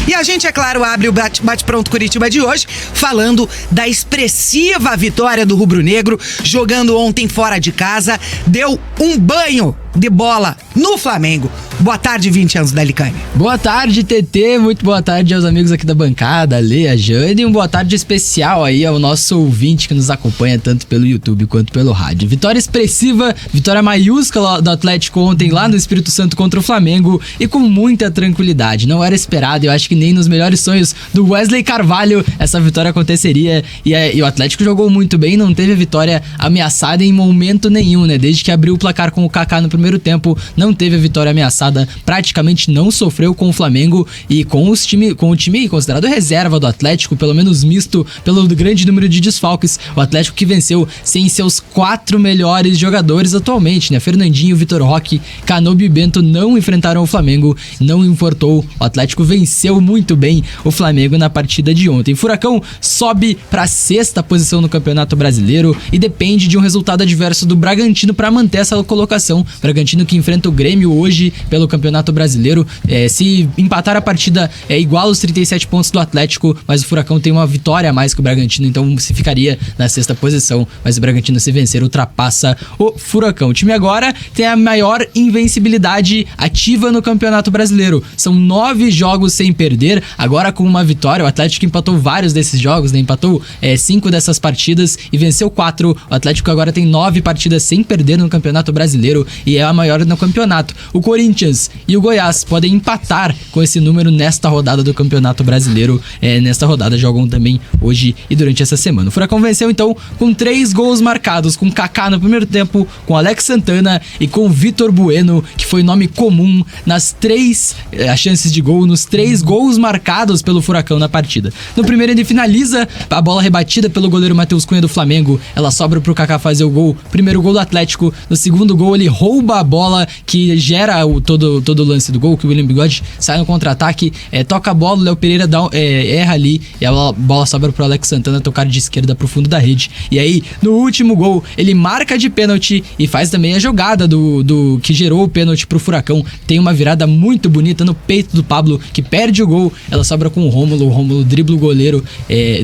E a gente, é claro, abre o Bate-Pronto Curitiba de hoje falando da expressiva vitória do rubro-negro, jogando ontem fora de casa, deu um banho de bola no Flamengo. Boa tarde, 20 anos da Licane. Boa tarde, TT, muito boa tarde aos amigos aqui da bancada, a Lê, a Jane, e um boa tarde especial aí ao nosso ouvinte que nos acompanha tanto pelo YouTube quanto pelo rádio. Vitória expressiva, vitória maiúscula do Atlético ontem lá no Espírito Santo contra o Flamengo e com muita tranquilidade. Não era esperado, eu acho que nem nos melhores sonhos do Wesley Carvalho essa vitória aconteceria e o Atlético jogou muito bem, não teve a vitória ameaçada em momento nenhum, né? Desde que abriu o placar com o Kaká no primeiro tempo, não teve a vitória ameaçada, praticamente não sofreu com o Flamengo e com o time considerado reserva do Atlético, pelo menos misto pelo grande número de desfalques, o Atlético que venceu sem seus 4 melhores jogadores atualmente, né? Fernandinho, Vitor Roque, Canobi e Bento não enfrentaram o Flamengo, não importou, o Atlético venceu muito bem o Flamengo na partida de ontem. Furacão sobe para a 6ª posição no Campeonato Brasileiro e depende de um resultado adverso do Bragantino para manter essa colocação. Bragantino que enfrenta o Grêmio hoje pelo Campeonato Brasileiro, se empatar a partida é igual aos 37 pontos do Atlético, mas o Furacão tem uma vitória a mais que o Bragantino, então se ficaria na 6ª posição, mas o Bragantino, se vencer, ultrapassa o Furacão. O time agora tem a maior invencibilidade ativa no Campeonato Brasileiro, são 9 jogos sem perder, agora com uma vitória. O Atlético empatou vários desses jogos, né? Empatou 5 dessas partidas e venceu 4. O Atlético agora tem 9 partidas sem perder no Campeonato Brasileiro e é a maior no campeonato. O Corinthians e o Goiás podem empatar com esse número nesta rodada do Campeonato Brasileiro. Nesta rodada jogam também hoje e durante essa semana. O Furacão venceu então com 3 gols marcados, com Kaká no primeiro tempo, com Alex Santana e com Vitor Bueno, que foi nome comum nas 3 chances de gol, nos 3 gols marcados pelo Furacão na partida. No primeiro ele finaliza, a bola rebatida pelo goleiro Matheus Cunha do Flamengo, ela sobra pro Kaká fazer o gol, primeiro gol do Atlético. No segundo gol ele rouba a bola que gera todo o lance do gol, que o William Bigode sai no contra-ataque, toca a bola, o Léo Pereira erra ali e a bola sobra pro Alex Santana tocar de esquerda pro fundo da rede. E aí, no último gol, ele marca de pênalti e faz também a jogada do que gerou o pênalti pro Furacão. Tem uma virada muito bonita no peito do Pablo, que perde o gol, ela sobra com o Rômulo dribla o goleiro,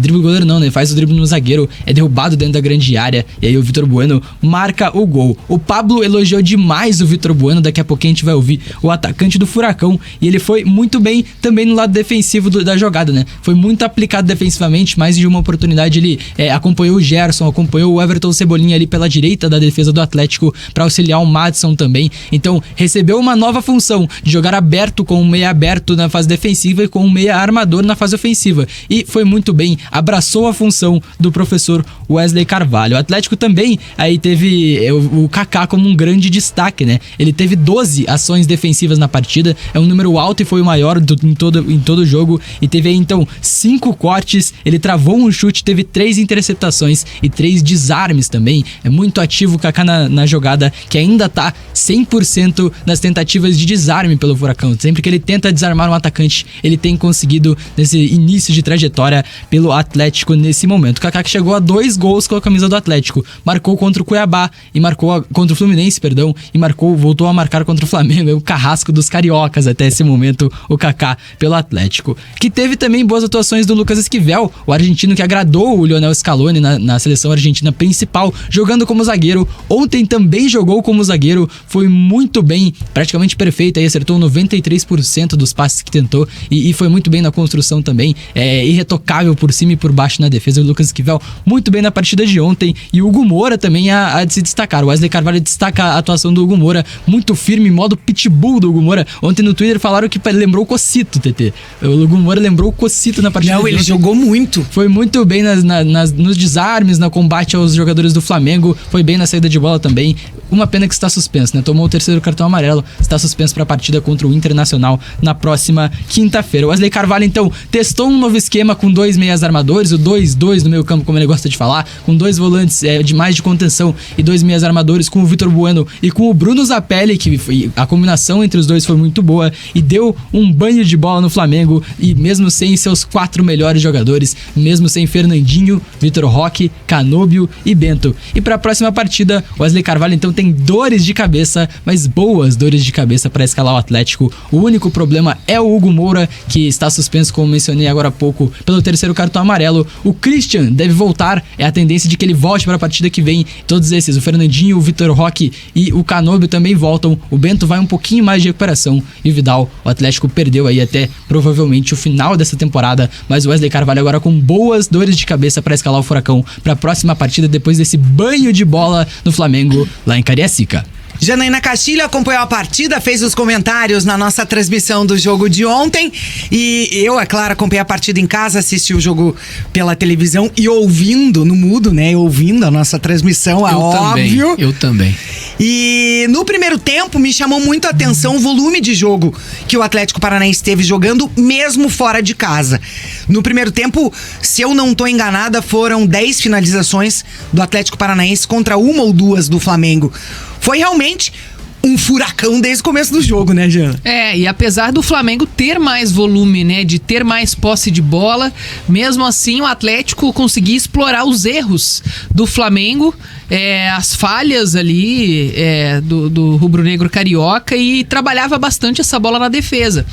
dribla o goleiro não, né? Faz o drible no zagueiro, é derrubado dentro da grande área, e aí o Vitor Bueno marca o gol. O Pablo elogiou demais o Vitor Bueno, daqui a pouquinho a gente vai ouvir o atacante do Furacão, e ele foi muito bem também no lado defensivo da jogada, né? Foi muito aplicado defensivamente, mais de uma oportunidade ele acompanhou o Gerson, acompanhou o Everton Cebolinha ali pela direita da defesa do Atlético para auxiliar o Madison também, então recebeu uma nova função de jogar aberto, com um meia aberto na fase defensiva e com um meia armador na fase ofensiva, e foi muito bem, abraçou a função do professor Wesley Carvalho. O Atlético também aí teve o Kaká como um grande destaque, né? Ele teve 12 ações defensivas na partida, é um número alto e foi o maior em todo o jogo, e teve aí então 5 cortes, ele travou um chute, teve 3 interceptações e 3 desarmes também. É muito ativo o Kaká na jogada, que ainda tá 100% nas tentativas de desarme pelo Furacão. Sempre que ele tenta desarmar um atacante, ele tem conseguido nesse início de trajetória pelo Atlético nesse momento. O Kaká que chegou a 2 gols com a camisa do Atlético, marcou contra o Cuiabá e marcou contra o Fluminense, e voltou a marcar contra o Flamengo. É o carrasco dos cariocas até esse momento, o Kaká pelo Atlético, que teve também boas atuações do Lucas Esquivel, o argentino que agradou o Lionel Scaloni na seleção argentina principal, jogando como zagueiro. Ontem também jogou como zagueiro, foi muito bem, praticamente perfeito, aí acertou 93% dos passes que tentou e foi muito bem na construção também, irretocável por cima e por baixo na defesa. O Lucas Esquivel muito bem na partida de ontem, e o Hugo Moura também a de se destacar. O Wesley Carvalho destaca a atuação do Hugo Moura, muito firme, modo pitbull do Hugo Moura. Ontem no Twitter falaram que lembrou o Cocito, TT. O Hugo Moura lembrou o Cocito na partida. Não, ele jogou muito. Foi muito bem nos desarmes, no combate aos jogadores do Flamengo, foi bem na saída de bola também. Uma pena que está suspenso, né? Tomou o 3º cartão amarelo, está suspenso para a partida contra o Internacional na próxima quinta-feira. O Wesley Carvalho, então, testou um novo esquema com 2 meias armadores, o 2-2 no meio campo, como ele gosta de falar, com 2 volantes de mais de contenção e 2 meias armadores, com o Vitor Bueno e com o Bruno Zapelli, que a combinação entre os dois foi muito boa e deu um banho de bola no Flamengo, e mesmo sem seus 4 melhores jogadores, mesmo sem Fernandinho, Vitor Roque, Canóbio e Bento. E para a próxima partida, Wesley Carvalho então tem dores de cabeça, mas boas dores de cabeça para escalar o Atlético. O único problema é o Hugo Moura, que está suspenso, como mencionei agora há pouco, pelo 3º cartão amarelo. O Christian deve voltar, é a tendência de que ele volte para a partida que vem. Todos esses, o Fernandinho, o Vitor Roque e o Canóbio também voltam. O Bento vai um pouquinho mais de recuperação e o Vidal, o Atlético perdeu aí até provavelmente o final dessa temporada, mas o Wesley Carvalho agora com boas dores de cabeça para escalar o Furacão para a próxima partida, depois desse banho de bola no Flamengo lá em Cariacica. Janaína Castilho acompanhou a partida, fez os comentários na nossa transmissão do jogo de ontem, e eu, é claro, acompanhei a partida em casa, assisti o jogo pela televisão e ouvindo, no mudo, né, ouvindo a nossa transmissão, óbvio. Eu também. E no primeiro tempo me chamou muito a atenção o volume de jogo que o Atlético Paranaense esteve jogando, mesmo fora de casa. No primeiro tempo, se eu não tô enganada, foram 10 finalizações do Atlético Paranaense contra 1 ou 2 do Flamengo. Foi realmente um furacão desde o começo do jogo, né, Jean? E apesar do Flamengo ter mais volume, né, de ter mais posse de bola, mesmo assim o Atlético conseguia explorar os erros do Flamengo, as falhas ali do rubro-negro carioca, e trabalhava bastante essa bola na defesa.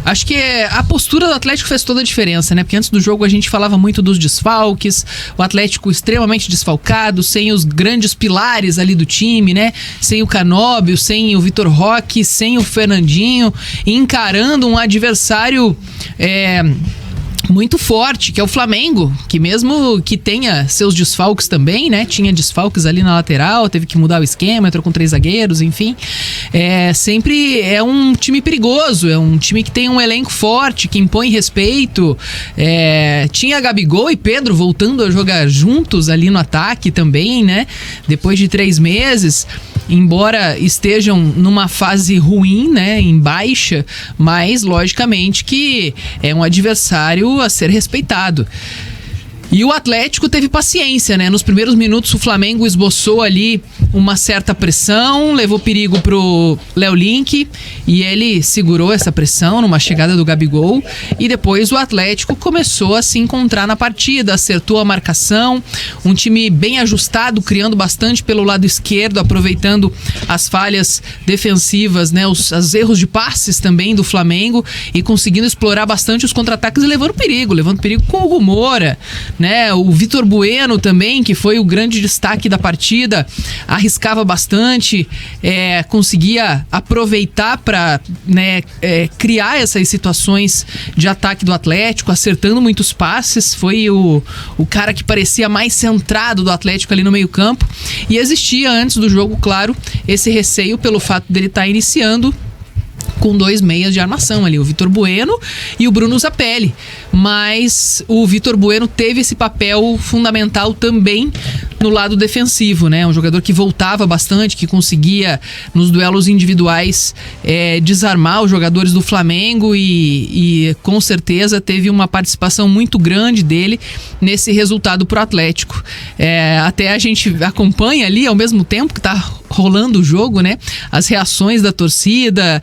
Acho que a postura do Atlético fez toda a diferença, né? Porque antes do jogo a gente falava muito dos desfalques, o Atlético extremamente desfalcado, sem os grandes pilares ali do time, né? Sem o Canóbio, sem o Vitor Roque, sem o Fernandinho, encarando um adversário muito forte, que é o Flamengo, que mesmo que tenha seus desfalques também, né? Tinha desfalques ali na lateral, teve que mudar o esquema, entrou com 3 zagueiros, enfim. Sempre é um time perigoso, é um time que tem um elenco forte, que impõe respeito. Tinha Gabigol e Pedro voltando a jogar juntos ali no ataque também, né? Depois de 3 meses. Embora estejam numa fase ruim, né, em baixa, mas logicamente que é um adversário a ser respeitado. E o Atlético teve paciência, né? Nos primeiros minutos o Flamengo esboçou ali uma certa pressão, levou perigo pro Léo Link e ele segurou essa pressão numa chegada do Gabigol, e depois o Atlético começou a se encontrar na partida, acertou a marcação, um time bem ajustado, criando bastante pelo lado esquerdo, aproveitando as falhas defensivas, né? Os erros de passes também do Flamengo, e conseguindo explorar bastante os contra-ataques e levando perigo com o Hugo Moura, né? O Vitor Bueno também, que foi o grande destaque da partida, arriscava bastante, conseguia aproveitar para, né, criar essas situações de ataque do Atlético, acertando muitos passes. Foi o cara que parecia mais centrado do Atlético ali no meio-campo, e existia antes do jogo, claro, esse receio pelo fato dele estar iniciando com 2 meias de armação ali, o Vitor Bueno e o Bruno Zapelli. Mas o Vitor Bueno teve esse papel fundamental também no lado defensivo, né? Um jogador que voltava bastante, que conseguia nos duelos individuais desarmar os jogadores do Flamengo, e com certeza teve uma participação muito grande dele nesse resultado pro Atlético. Até a gente acompanha ali ao mesmo tempo que tá rolando o jogo, né? As reações da torcida,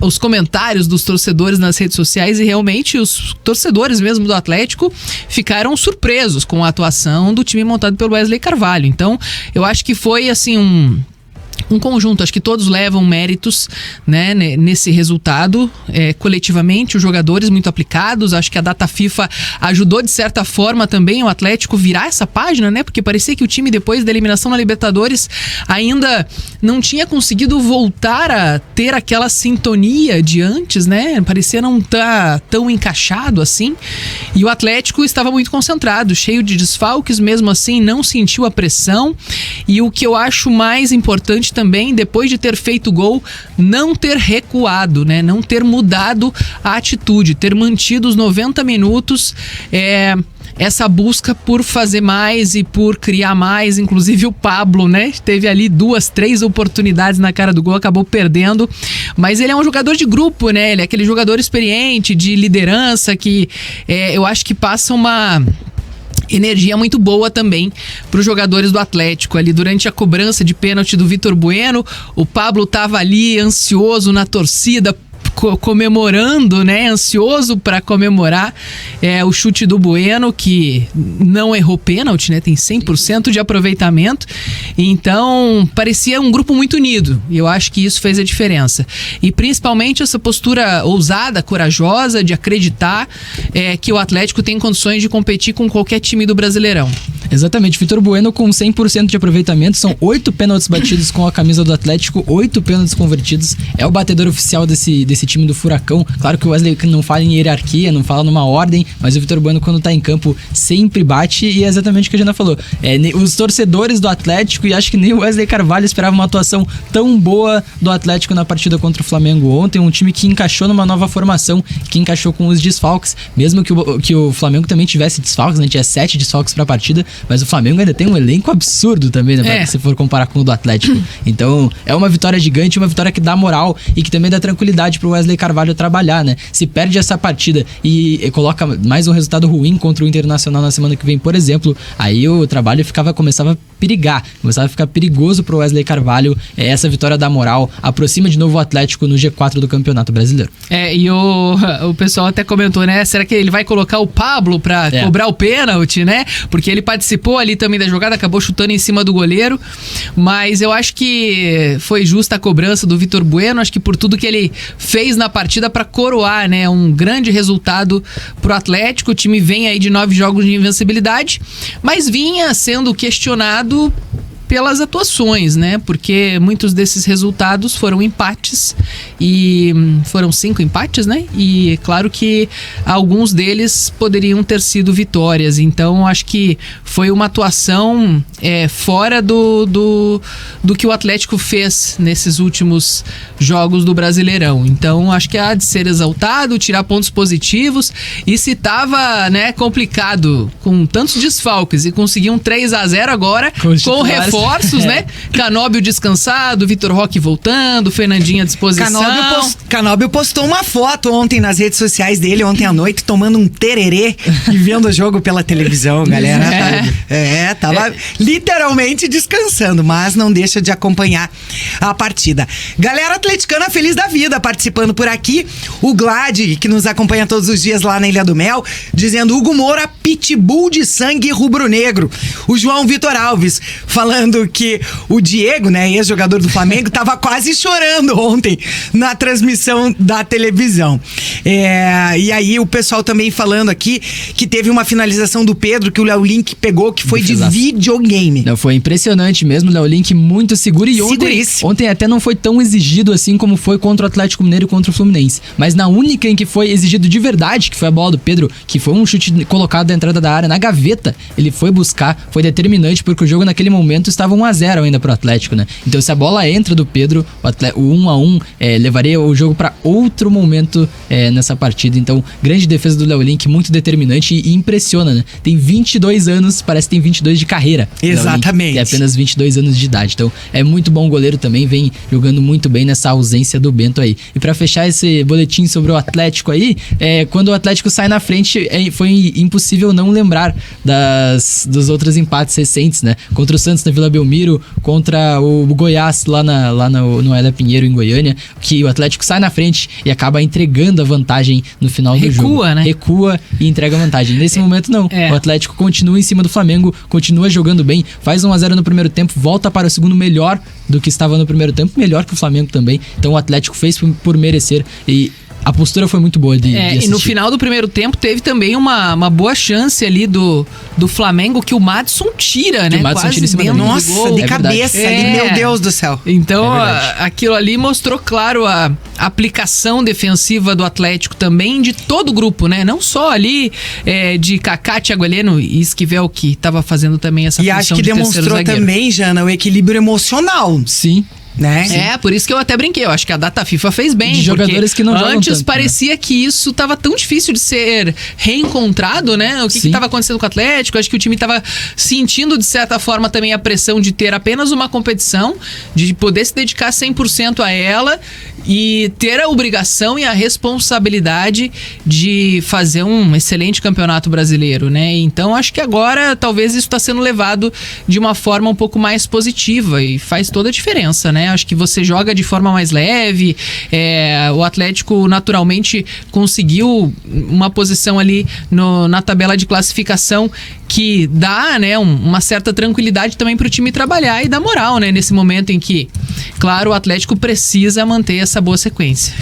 os comentários dos torcedores nas redes sociais, e realmente os torcedores mesmo do Atlético ficaram surpresos com a atuação do time montado pelo Wesley Carvalho. Então, eu acho que foi assim um conjunto, acho que todos levam méritos, né, nesse resultado, coletivamente, os jogadores muito aplicados. Acho que a data FIFA ajudou de certa forma também o Atlético virar essa página, né, porque parecia que o time, depois da eliminação na Libertadores, ainda não tinha conseguido voltar a ter aquela sintonia de antes, né, parecia não estar tão encaixado assim, e o Atlético estava muito concentrado, cheio de desfalques, mesmo assim não sentiu a pressão. E o que eu acho mais importante também, depois de ter feito gol, não ter recuado, né? Não ter mudado a atitude, ter mantido os 90 minutos, essa busca por fazer mais e por criar mais. Inclusive o Pablo, né? Teve ali 2, 3 oportunidades na cara do gol, acabou perdendo, mas ele é um jogador de grupo, né? Ele é aquele jogador experiente, de liderança, que eu acho que passa uma energia muito boa também para os jogadores do Atlético. Ali durante a cobrança de pênalti do Vitor Bueno, o Pablo tava ali ansioso na torcida, comemorando, né? Ansioso para comemorar o chute do Bueno, que não errou pênalti, né? Tem 100% de aproveitamento. Então, parecia um grupo muito unido. E eu acho que isso fez a diferença. E principalmente essa postura ousada, corajosa, de acreditar que o Atlético tem condições de competir com qualquer time do Brasileirão. Exatamente, Vitor Bueno com 100% de aproveitamento, são 8 pênaltis batidos com a camisa do Atlético, 8 pênaltis convertidos, é o batedor oficial desse time do Furacão. Claro que o Wesley não fala em hierarquia, não fala numa ordem, mas o Vitor Bueno quando tá em campo sempre bate, e é exatamente o que a Jana falou. Os torcedores do Atlético, e acho que nem o Wesley Carvalho esperava uma atuação tão boa do Atlético na partida contra o Flamengo ontem, um time que encaixou numa nova formação, que encaixou com os desfalques, mesmo que o Flamengo também tivesse desfalques, né? Tinha 7 desfalques pra partida, mas o Flamengo ainda tem um elenco absurdo também, né? Se for comparar com o do Atlético. Então, é uma vitória gigante, uma vitória que dá moral e que também dá tranquilidade pro Wesley Carvalho trabalhar, né? Se perde essa partida e coloca mais um resultado ruim contra o Internacional na semana que vem, por exemplo, aí o trabalho começava a perigar, começava a ficar perigoso pro Wesley Carvalho. Essa vitória dá moral, aproxima de novo o Atlético no G4 do Campeonato Brasileiro. E o pessoal até comentou, né? Será que ele vai colocar o Pablo pra cobrar o pênalti, né? Porque ele participou ali também da jogada, acabou chutando em cima do goleiro, mas eu acho que foi justa a cobrança do Vitor Bueno, acho que por tudo que ele fez na partida para coroar, né, um grande resultado pro Atlético. O time vem aí de 9 jogos de invencibilidade, mas vinha sendo questionado pelas atuações, né? Porque muitos desses resultados foram empates, e foram 5 empates, né? E claro que alguns deles poderiam ter sido vitórias. Então acho que foi uma atuação fora do que o Atlético fez nesses últimos jogos do Brasileirão. Então acho que há de ser exaltado, tirar pontos positivos, e se tava, né, complicado com tantos desfalques e conseguir um 3-0 agora com reforços, né? Canóbio descansado, Vitor Roque voltando, Fernandinho à disposição. Canóbio postou uma foto ontem nas redes sociais dele, ontem à noite, tomando um tererê e vendo o jogo pela televisão, galera. Tava literalmente descansando, mas não deixa de acompanhar a partida. Galera atleticana feliz da vida participando por aqui. O Glad, que nos acompanha todos os dias lá na Ilha do Mel, dizendo: Hugo Moura, pitbull de sangue rubro-negro. O João Vitor Alves falando que o Diego, né, ex-jogador do Flamengo, tava quase chorando ontem na transmissão da televisão. E aí o pessoal também falando aqui que teve uma finalização do Pedro, que o Léo Link pegou, que foi de videogame. Não, foi impressionante mesmo, o Léo Link muito seguro, e ontem até não foi tão exigido assim como foi contra o Atlético Mineiro e contra o Fluminense, mas na única em que foi exigido de verdade, que foi a bola do Pedro, que foi um chute colocado da entrada da área na gaveta, ele foi buscar, foi determinante, porque o jogo naquele momento estava 1-0 ainda pro Atlético, né? Então se a bola entra do Pedro, o 1-1 levaria o jogo para outro momento nessa partida. Então, grande defesa do Léo Link, muito determinante, e impressiona, né? Tem 22 anos, parece que tem 22 de carreira. Exatamente. Tem apenas 22 anos de idade. Então, é muito bom goleiro também, vem jogando muito bem nessa ausência do Bento aí. E pra fechar esse boletim sobre o Atlético aí, quando o Atlético sai na frente, foi impossível não lembrar dos outros empates recentes, né? Contra o Santos na Vila Belmiro, contra o Goiás lá no Hélio Pinheiro em Goiânia, que o Atlético sai na frente e acaba entregando a vantagem no final do jogo. Né? Recua e entrega a vantagem. Nesse momento não. O Atlético continua em cima do Flamengo, continua jogando bem, faz 1-0 no primeiro tempo, volta para o segundo melhor do que estava no primeiro tempo, melhor que o Flamengo também. Então o Atlético fez por merecer, e a postura foi muito boa de assistir. E no final do primeiro tempo teve também uma boa chance ali do Flamengo, que o Madison tira, né? O Madison quase tira em cima dentro do Nossa, gol. de cabeça ali, meu Deus do céu. Então, aquilo ali mostrou, claro, a aplicação defensiva do Atlético também, de todo o grupo, né? Não só ali de Kaká, Thiago Heleno e Esquivel, que estava fazendo também essa função de terceiro zagueiro. E acho que demonstrou também, Jana, o equilíbrio emocional. Sim. né? Por isso que eu até brinquei. Eu acho que a data FIFA fez bem. De jogadores que não jogam antes tanto, parecia que isso tava tão difícil de ser reencontrado, né? O que tava acontecendo com o Atlético? Eu acho que o time tava sentindo, de certa forma, também a pressão de ter apenas uma competição, de poder se dedicar 100% a ela e ter a obrigação e a responsabilidade de fazer um excelente campeonato brasileiro, né? Então, acho que agora, talvez isso está sendo levado de uma forma um pouco mais positiva e faz toda a diferença, né? Acho que você joga de forma mais leve, o Atlético naturalmente conseguiu uma posição ali na tabela de classificação que dá, né, uma certa tranquilidade também para o time trabalhar e dar moral, né? Nesse momento em que, claro, o Atlético precisa manter essa boa sequência.